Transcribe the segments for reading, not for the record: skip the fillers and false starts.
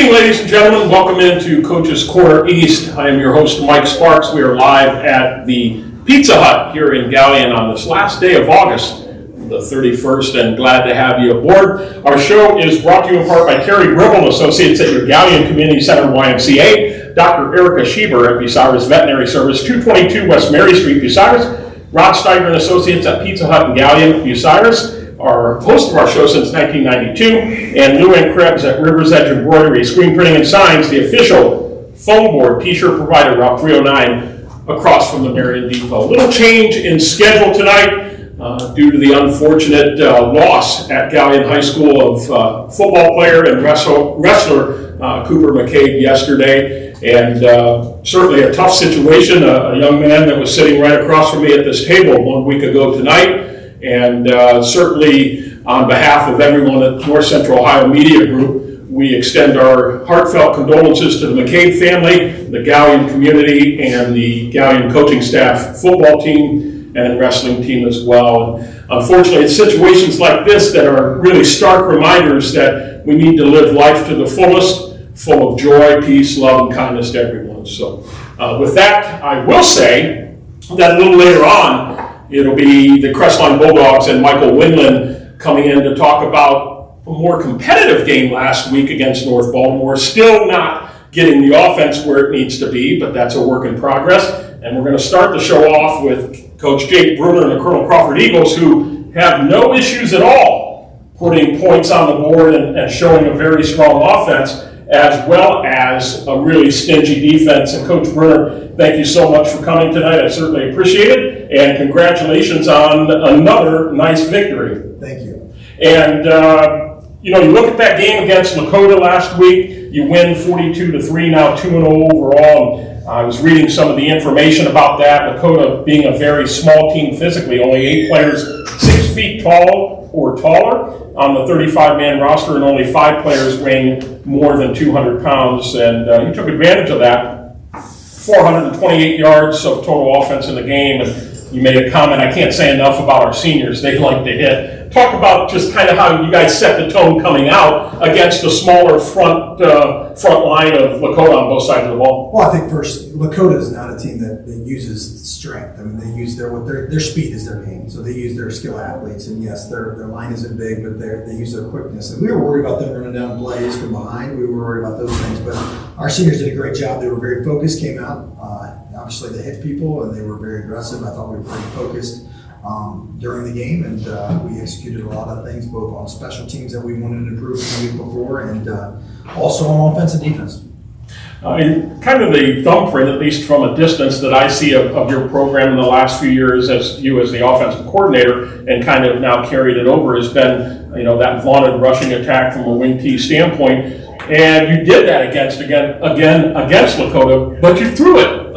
evening, ladies and gentlemen. Welcome into Coach's Corner East. I am your host, Mike Sparks. We are live at the Pizza Hut here in Galion on this last day of August, the 31st, and glad to have you aboard. Our show is brought to you in part by Kerry Gribble Associates at your Galion Community Center YMCA, Dr. Erica Schieber at Bucyrus Veterinary Service, 222 West Mary Street, Bucyrus, Rod Steiger and Associates at Pizza Hut in Galion, Bucyrus, our host of our show since 1992, and Lou Ann Krebs at River's Edge Embroidery, Screen Printing and Signs, the official foam board t-shirt provider, Route 309, across from the Marion Depot. A little change in schedule tonight due to the unfortunate loss at Galion High School of football player and wrestler Cooper McCabe yesterday, and certainly a tough situation. A young man that was sitting right across from me at this table 1 week ago tonight. And certainly on behalf of everyone at North Central Ohio Media Group, we extend our heartfelt condolences to the McCabe family, the Galion community, and the Galion coaching staff, football team, and wrestling team as well. And unfortunately, it's situations like this that are really stark reminders that we need to live life to the fullest, full of joy, peace, love, and kindness to everyone. So with that, I will say that a little later on, it'll be the Crestline Bulldogs and Michael Winland coming in to talk about a more competitive game last week against North Baltimore. Still not getting the offense where it needs to be, but that's a work in progress. And we're going to start the show off with Coach Jake Bruner and the Colonel Crawford Eagles, who have no issues at all putting points on the board and showing a very strong offense, as well as a really stingy defense. And Coach Bruner, thank you so much for coming tonight. I certainly appreciate it. And congratulations on another nice victory. Thank you. And, you look at that game against Lakota last week, you win 42-3, now 2-0 overall. And I was reading some of the information about that. Lakota being a very small team physically, only 8 players 6 feet tall or taller on the 35-man roster, and only 5 players weighing more than 200 pounds. And you took advantage of that. 428 yards of total offense in the game. And you made a comment, I can't say enough about our seniors. They like to hit. Talk about just kind of how you guys set the tone coming out against the smaller front line of Lakota on both sides of the ball. Well, I think first, Lakota is not a team that uses strength. I mean, they use their speed is their game. So they use their skill athletes. And yes, their line isn't big, but they use their quickness. And we were worried about them running down plays from behind. We were worried about those things. But our seniors did a great job. They were very focused, came out. Obviously, they hit people, and they were very aggressive. I thought we were pretty focused during the game, and we executed a lot of things, both on special teams that we wanted to improve the week before, and also on offense and defense. Kind of the thumbprint, at least from a distance, that I see of your program in the last few years as you as the offensive coordinator, and kind of now carried it over, has been that vaunted rushing attack from a wing T standpoint. And you did that against Lakota, but you threw it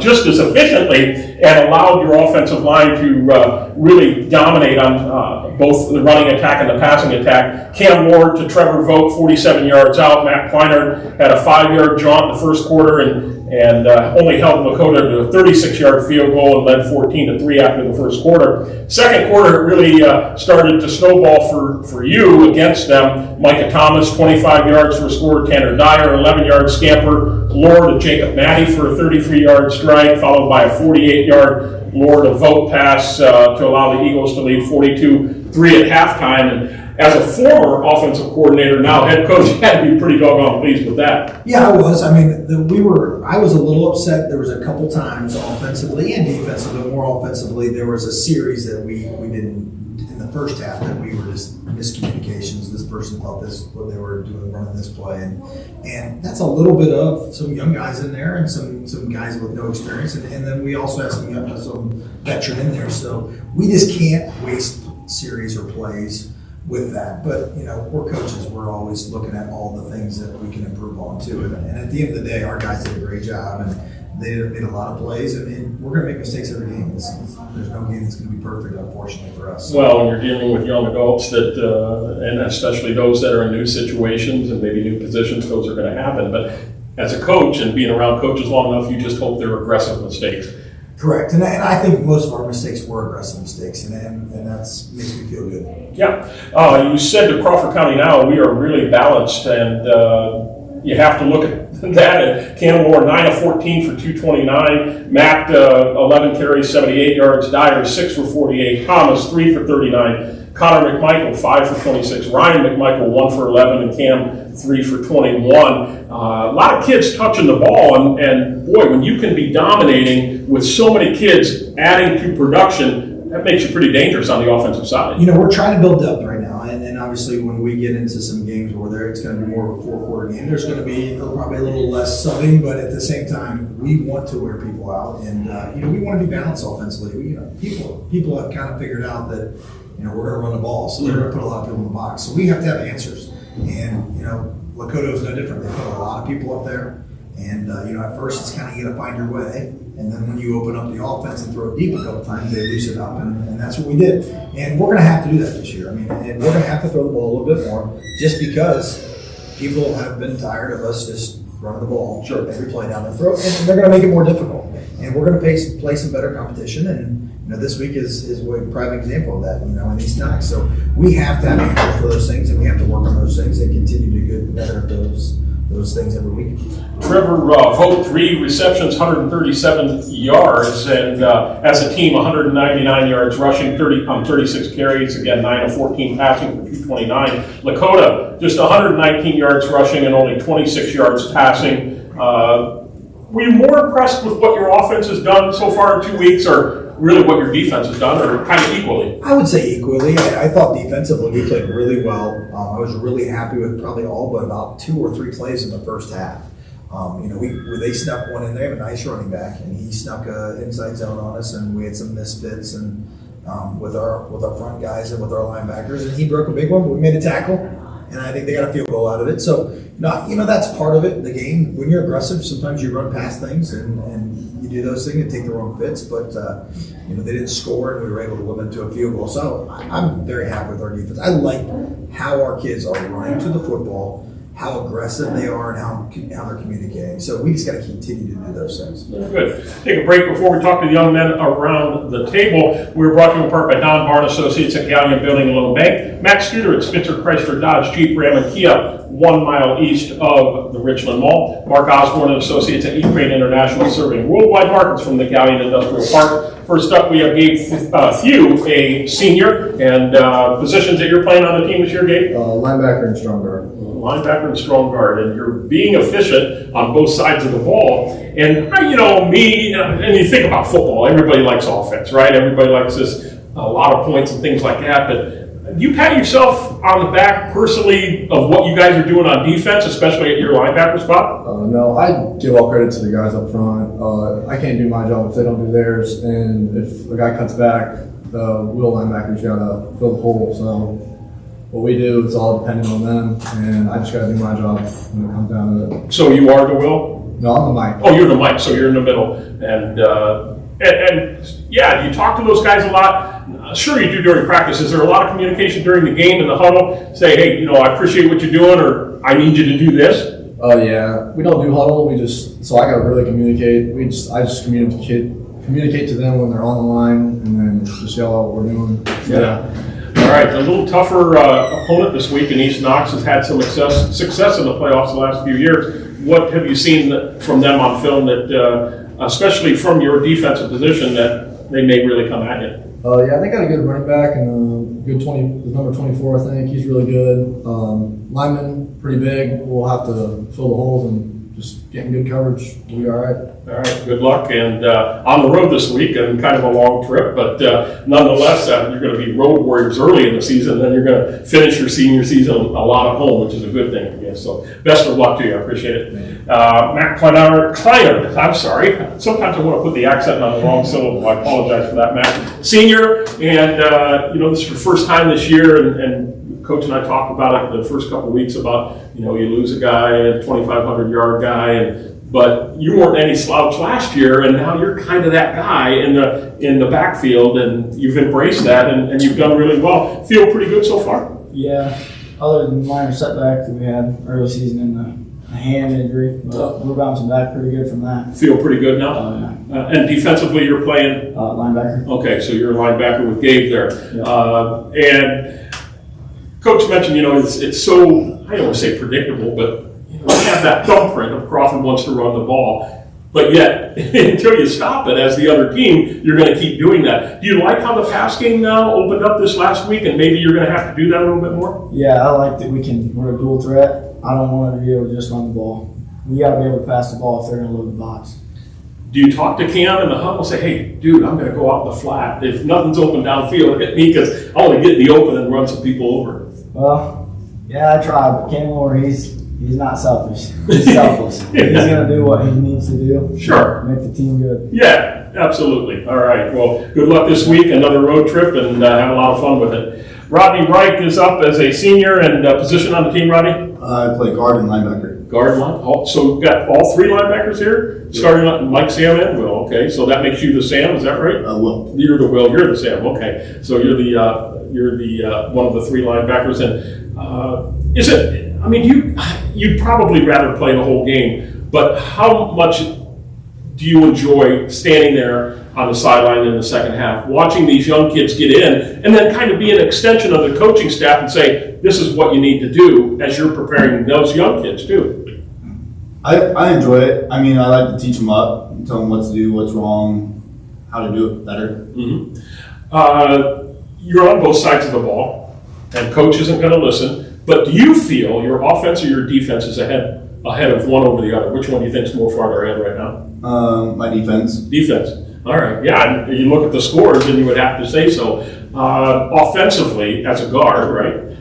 just as efficiently and allowed your offensive line to really dominate on both the running attack and the passing attack. Cam Ward to Trevor Vogt, 47 yards out. Matt Kleiner had a 5-yard jaunt in the first quarter and only held Lakota to a 36-yard field goal and led 14-3 after the first quarter. Second quarter, it really started to snowball for you against them. Micah Thomas, 25 yards for a score. Tanner Dyer, 11-yard scamper. Lord to Jacob Matty for a 33-yard strike, followed by a 48-yard Lord a vote pass to allow the Eagles to lead 42-3 at halftime. And as a former offensive coordinator, now head coach, you had to be pretty doggone pleased with that. Yeah, I was. I mean, I was a little upset. There was a couple times offensively and defensively, more offensively, there was a series that we didn't, in the first half, that we were just miscommunications. This person thought this, what they were doing, running this play. And that's a little bit of some young guys in there and some guys with no experience. And then we also have some veteran in there. So we just can't waste series or plays with that. But, we're coaches. We're always looking at all the things that we can improve on too. And at the end of the day, our guys did a great job, and they made a lot of plays. And we're going to make mistakes every game. There's no game that's going to be perfect, unfortunately, for us. Well, when you're dealing with young adults that, and especially those that are in new situations and maybe new positions, those are going to happen. But as a coach and being around coaches long enough, you just hope they're aggressive mistakes. Correct, and I think most of our mistakes were aggressive mistakes, and that makes me feel good. Yeah, you said to Crawford County now we are really balanced, and you have to look at that. Cam Moore, 9 of 14 for 229. Matt, 11 carries, 78 yards. Dyer, 6 for 48. Thomas, 3 for 39. Connor McMichael, 5 for 26. Ryan McMichael, 1 for 11. And Cam, 3 for 21. A lot of kids touching the ball. And boy, when you can be dominating with so many kids adding to production, that makes you pretty dangerous on the offensive side. We're trying to build depth right now, and obviously when we get into some games where it's going to be more of a four-quarter game, there's going to be probably a little less subbing, but at the same time, we want to wear people out, and we want to be balanced offensively. People have kind of figured out that we're going to run the ball, so they're going to put a lot of people in the box. So we have to have answers, and Lakota is no different. They put a lot of people up there, and at first it's kind of you got to find your way. And then when you open up the offense and throw it deep a couple times, they loosen up, and that's what we did. And we're going to have to do that this year. And we're going to have to throw the ball a little bit more, just because people have been tired of us just running the ball every play down their throat, and they're going to make it more difficult. And we're going to play some better competition. And this week is a prime example of that. In East Knox, so we have to have answers for those things, and we have to work on those things and continue to get better at those things every week. Trevor Vogt, 3 receptions, 137 yards, and as a team, 199 yards rushing, 36 carries, again, 9 of 14 passing for 229. Lakota, just 119 yards rushing and only 26 yards passing. Were you more impressed with what your offense has done so far in 2 weeks, or really what your defense has done, or kind of equally? I would say equally. I thought defensively we played really well. I was really happy with probably all but about 2 or 3 plays in the first half. They snuck one in. They have a nice running back, and he snuck an inside zone on us, and we had some misfits and with our front guys and with our linebackers, and he broke a big one, but we made a tackle, and I think they got a field goal out of it. So, that's part of it. The game, when you're aggressive, sometimes you run past things and you do those things and take the wrong fits, but they didn't score, and we were able to limit to a field goal. So I'm very happy with our defense. I like how our kids are running to the football, how aggressive they are, and how they're communicating. So we just got to continue to do those things. Good. Take a break before we talk to the young men around the table. We're brought to you in part by Don Barn Associates at Galleon Building and Loan Bank. Matt Studer at Spitzer Chrysler Dodge Jeep Ram and Kia, 1 mile east of the Richland Mall. Mark Osborne and Associates at E-Crane International, serving worldwide markets from the Galleon Industrial Park. First up, we have Gabe Few, a senior, and positions that you're playing on the team this year, Gabe? Linebacker and strong guard. Linebacker and strong guard, and you're being efficient on both sides of the ball. And and you think about football, everybody likes offense, right? Everybody likes a lot of points and things like that, but do you pat yourself on the back personally of what you guys are doing on defense, especially at your linebacker spot? No, I give all credit to the guys up front. I can't do my job if they don't do theirs, and if a guy cuts back, the wheel linebacker's got to fill the hole. So what we do, it's all dependent on them, and I just got to do my job when it comes down to it. So you are the will? No, I'm the mic. Oh, you're the mic, so you're in the middle. And yeah, you talk to those guys a lot. Sure you do during practice. Is there a lot of communication during the game in the huddle? Say, hey, I appreciate what you're doing, or I need you to do this? Oh, yeah. We don't do huddle. So I got to really communicate. I just communicate to them when they're on the line, and then just yell out what we're doing. Yeah. All right, a little tougher opponent this week in East Knox has had some success in the playoffs the last few years. What have you seen from them on film that, especially from your defensive position, that they may really come at you? Yeah, they got a good running back and good number 24, I think. He's really good. Lineman, pretty big. We'll have to fill the holes and just get in good coverage. We'll be all right. All right, good luck. And on the road this week, and kind of a long trip, but nonetheless, you're going to be road warriors early in the season, then you're going to finish your senior season a lot at home, which is a good thing, I guess. So best of luck to you. I appreciate it. Matt Kleiner, I'm sorry. Sometimes I want to put the accent on the wrong syllable. I apologize for that, Matt. Senior, and this is your first time this year, and Coach and I talked about it the first couple of weeks about, you lose a guy, a 2,500-yard guy, but you weren't any slouch last year, and now you're kind of that guy in the backfield, and you've embraced that, and you've done really well. Feel pretty good so far? Yeah, other than minor setback that we had early season in the hand injury, but we're bouncing back pretty good from that. Feel pretty good now? Yeah. And defensively, you're playing? Linebacker. Okay, so you're a linebacker with Gabe there. Yeah. And Coach mentioned, it's so, I don't want to say predictable, but have that thumbprint of Crawford wants to run the ball. But yet, until you stop it as the other team, you're going to keep doing that. Do you like how the pass game now opened up this last week, and maybe you're going to have to do that a little bit more? Yeah, I like that we're a dual threat. I don't want to be able to just run the ball. We got to be able to pass the ball if they're going to load the box. Do you talk to Cam in the huddle and say, hey, dude, I'm going to go out in the flat. If nothing's open downfield, hit me because I want to get in the open and run some people over? Well, yeah, I try, but Cam Moore, he's not selfish. He's selfless. He's going to do what he needs to do. Sure. Make the team good. Yeah, absolutely. All right. Well, good luck this week. Another road trip, and have a lot of fun with it. Rodney Wright is up as a senior and position on the team, Rodney? I play guard and linebacker. Guard line. So we've got all three linebackers here? Starting on Mike, Sam, and Will. Okay. So that makes you the Sam, is that right? Will. You're the Will, you're the Sam. Okay. So you're the one of the three linebackers. And is it, I mean, you'd probably rather play the whole game, but how much do you enjoy standing there on the sideline in the second half, watching these young kids get in, and then kind of be an extension of the coaching staff and say, this is what you need to do as you're preparing those young kids too? I enjoy it. I mean, I like to teach them up, tell them what to do, what's wrong, how to do it better. Mm-hmm. You're on both sides of the ball, and coach isn't going to listen. But do you feel your offense or your defense is ahead of one over the other? Which one do you think is more farther ahead right now? My defense. Defense. All right. Yeah, and you look at the scores, and you would have to say so. Offensively, as a guard, right?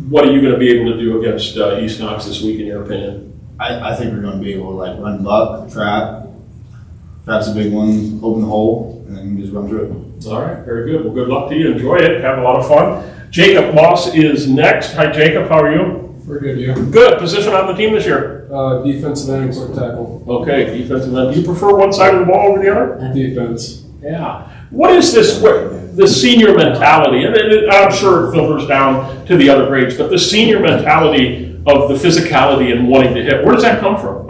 What are you going to be able to do against East Knox this week, in your opinion? I think we're going to be able to run buck, trap. Trap's a big one. Open the hole, and then just run through it. All right. Very good. Well, good luck to you. Enjoy it. Have a lot of fun. Jacob Moss is next. Hi, Jacob. How are you? We're good, you. Good. Position on the team this year? Defensive end, quick tackle. Okay, defensive end. Do you prefer one side of the ball over the other? Defense. Yeah. What is this senior mentality? And I'm sure it filters down to the other grades, but the senior mentality of the physicality and wanting to hit, where does that come from?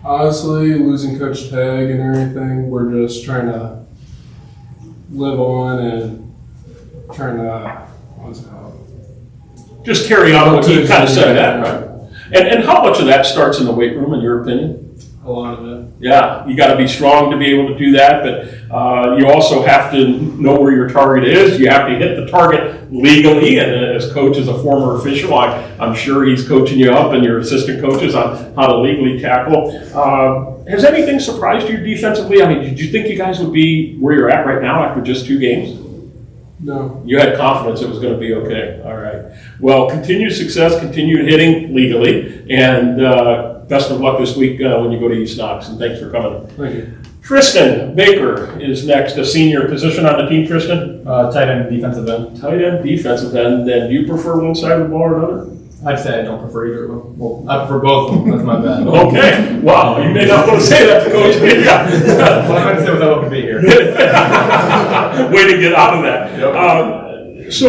Honestly, losing Coach Peg and everything, we're just trying to live on and trying to, what's it called? Just carry on what you kind of said that, right? And how much of that starts in the weight room, in your opinion? A lot of it. Yeah, you got to be strong to be able to do that, but you also have to know where your target is. You have to hit the target legally, and as coach, as a former official, I'm sure he's coaching you up and your assistant coaches on how to legally tackle. Has anything surprised you defensively? I mean, did you think you guys would be where you're at right now after just 2 games? No. You had confidence it was going to be okay. All right. Well, continued success, continued hitting legally, and best of luck this week when you go to East Knox, and thanks for coming. Thank you. Tristan Baker is next, a senior position on the team, Tristan? Tight end, defensive end. Tight end, defensive end. Then do you prefer one side of the ball or another? I'd say I don't prefer either of them. Well, I prefer both of them. That's my bad. Okay. Wow. You may not want to say that to Coach. Well, I'm going to say without hoping to be here. Way to get out of that. Yep. So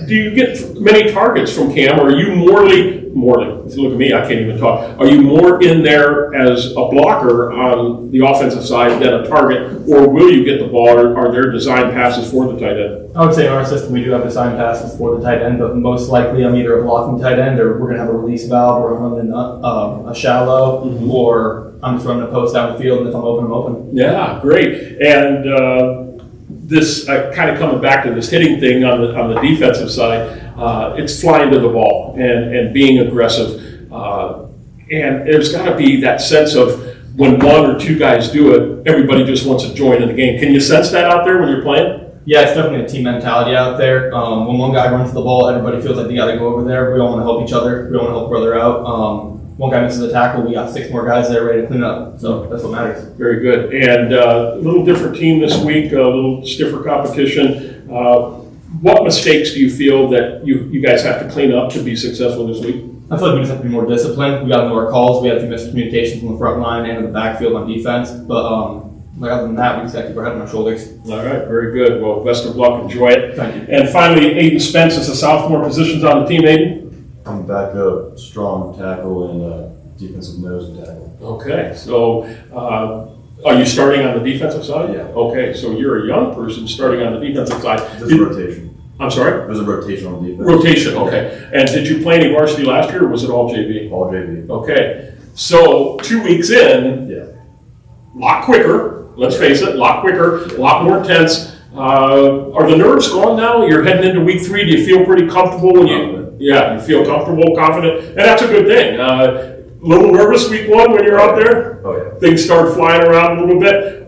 do you get many targets from Cam, or are you morally, look at me, I can't even talk. Are you more in there as a blocker on the offensive side than a target, or will you get the ball, or are there design passes for the tight end? I would say in our system we do have design passes for the tight end, but most likely I'm either a blocking tight end or we're going to have a release valve, or I'm running a shallow, or I'm just running a post down the field, and if I'm open, I'm open. Yeah, great. And this kind of coming back to this hitting thing on the defensive side, it's flying to the ball and being aggressive. And there's got to be that sense of when 1 or 2 guys do it, everybody just wants to join in the game. Can you sense that out there when you're playing? Yeah, it's definitely a team mentality out there. When one guy runs the ball, everybody feels like they got to go over there. We all want to help each other. We don't want to help brother out. One guy misses a tackle, we got 6 more guys there ready to clean up. So that's what matters. Very good. And a little different team this week, a little stiffer competition. What mistakes do you feel that you guys have to clean up to be successful this week? I feel like we just have to be more disciplined. We got more calls. We had a few miscommunications from the front line and in the backfield on defense. But other than that, we just got to keep our head on our shoulders. All right, very good. Well, best of luck. Enjoy it. Thank you. And finally, Aiden Spence is a sophomore. Positions on the team, Aiden? I'm back up, strong tackle and defensive nose and tackle. Okay, so are you starting on the defensive side? Yeah. Okay, so you're a young person starting on the defensive side. Just rotation. I'm sorry? It was a rotational defense. Rotation, okay. And did you play any varsity last year, or was it all JV? All JV. Okay. So 2 weeks in, Yeah. a lot quicker, let's face it, a lot quicker, a lot more intense. Are the nerves gone now? You're heading into week 3. Do you feel pretty comfortable when you feel comfortable, confident? And that's a good thing. A little nervous week 1 when you're out there? Oh, yeah. Things start flying around a little bit.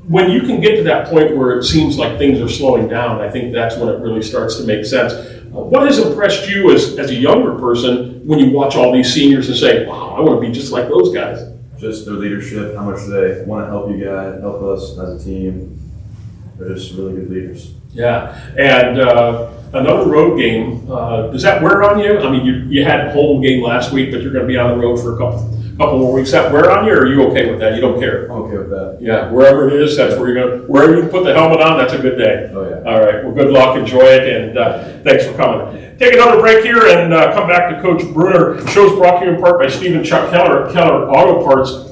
When you can get to that point where it seems like things are slowing down, I think that's when it really starts to make sense. What has impressed you as a younger person when you watch all these seniors and say, wow, I want to be just like those guys? Just their leadership, how much they want to help you guys, help us as a team. They're just really good leaders. Yeah, and another road game, does that wear on you? I mean, you had a home game last week, but you're going to be on the road for a couple more weeks. That wear on you, or are you okay with that? You don't care? I'm okay with that. Yeah, wherever it is, that's where you're going to, wherever you put the helmet on, that's a good day. Oh, yeah. All right, well, good luck, enjoy it, and thanks for coming. Take another break here and come back to Coach Bruner. Show's brought to you in part by Stephen Chuck Keller Auto Parts.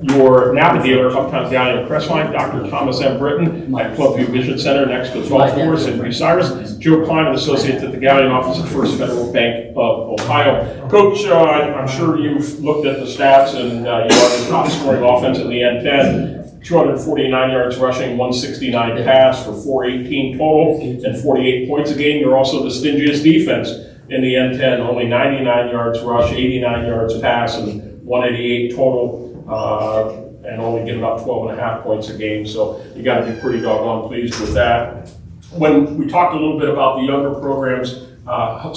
Your Napa dealer, Uptown Galleon Crestline, Dr. Thomas M. Britton at Clubview Vision Center next to 12th Forest in Bucyrus, Joe Klein and Associates at the Galleon office of First Federal Bank of Ohio. Coach, I'm sure you've looked at the stats, and you are the top scoring offense in the N10. 249 yards rushing, 169 pass for 418 total, and 48 points a game. You're also the stingiest defense in the N10, only 99 yards rush, 89 yards pass, and 188 total. And only giving up 12.5 points a game, so you got to be pretty doggone pleased with that. When we talked a little bit about the younger programs,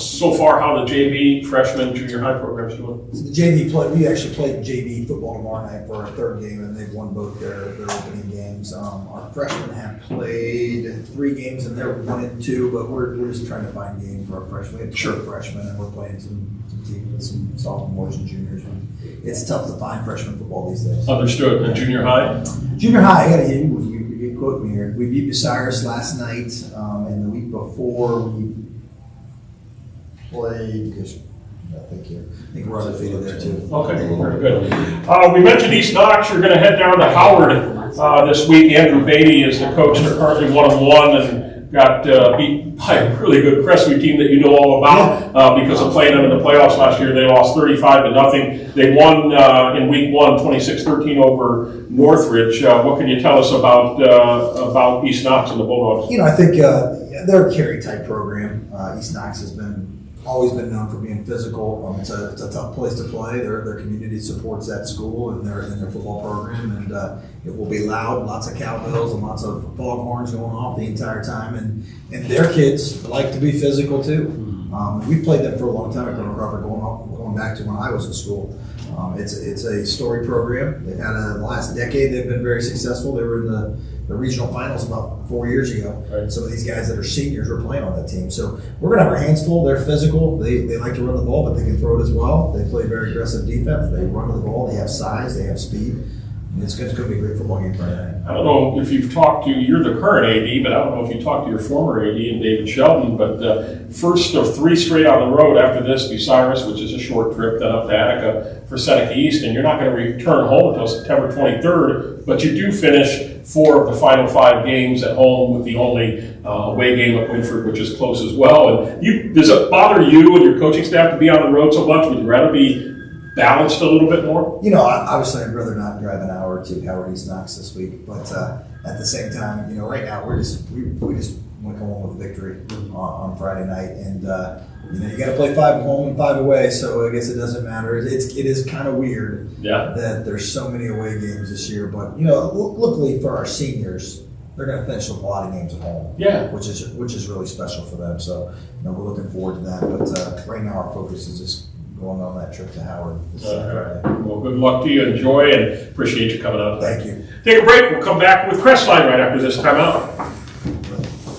so far how the JV, freshman, junior high programs doing? So the JV we actually played JV football tomorrow night for our 3rd game, and they've won both their opening games. Our freshmen have played 3 games, and they're 1 and 2, but we're just trying to find games for our freshmen. We have 2 freshmen, and we're playing some teams with some sophomores and juniors. It's tough to find freshman football these days. Understood. And junior high? Junior high, I got to hit you quote me here. We beat Bucyrus last night, and the week before we played. I think we're undefeated there too. Okay, very good. We mentioned East Knox. You're going to head down to Howard this week. Andrew Beatty is the coach. They're currently 1-1 and got beat by a really good Crestview team that you know all about because of playing them in the playoffs last year. They lost 35-0. They won in week 1, 26-13 over Northridge. What can you tell us about East Knox and the Bulldogs? I think they're a carry type program. East Knox has always been known for being physical. It's a tough place to play. Their community supports that school and their football program, and it will be loud, lots of cowbells and lots of foghorns going off the entire time. And their kids like to be physical too. We played them for a long time at Colonel Crawford, going back to when I was in school. It's a storied program. They've had the last decade. They've been very successful. They were in the regional finals about 4 years ago. Right. Some of these guys that are seniors were playing on that team. So we're going to have our hands full. They're physical. They like to run the ball, but they can throw it as well. They play very aggressive defense. They run the ball. They have size. They have speed. And it's going to be a great football game Friday night. I don't know if you've talked to, you're the current AD, but I don't know if you talked to your former AD and David Sheldon, but first of 3 straight on the road after this, Bucyrus, which is a short trip, then up to Attica for Seneca East, and you're not going to return home until September 23rd, but you do finish 4 of the final 5 games at home with the only away game at Winford, which is close as well. And does it bother you and your coaching staff to be on the road so much? Would you rather be balanced a little bit more? Obviously I'd rather not drive an hour to Howard East Knox this week, but at the same time, right now we just want to come home with a victory on Friday night, and you got to play 5 home and 5 away, so I guess it doesn't matter. It is kind of weird that there's so many away games this year, but luckily for our seniors, they're going to finish with a lot of games at home, which is really special for them. So we're looking forward to that. But right now our focus is just going on that trip to Howard this Friday. Well, good luck to you. Enjoy, and appreciate you coming out. Thank you. Take a break. We'll come back with Crestline right after this timeout.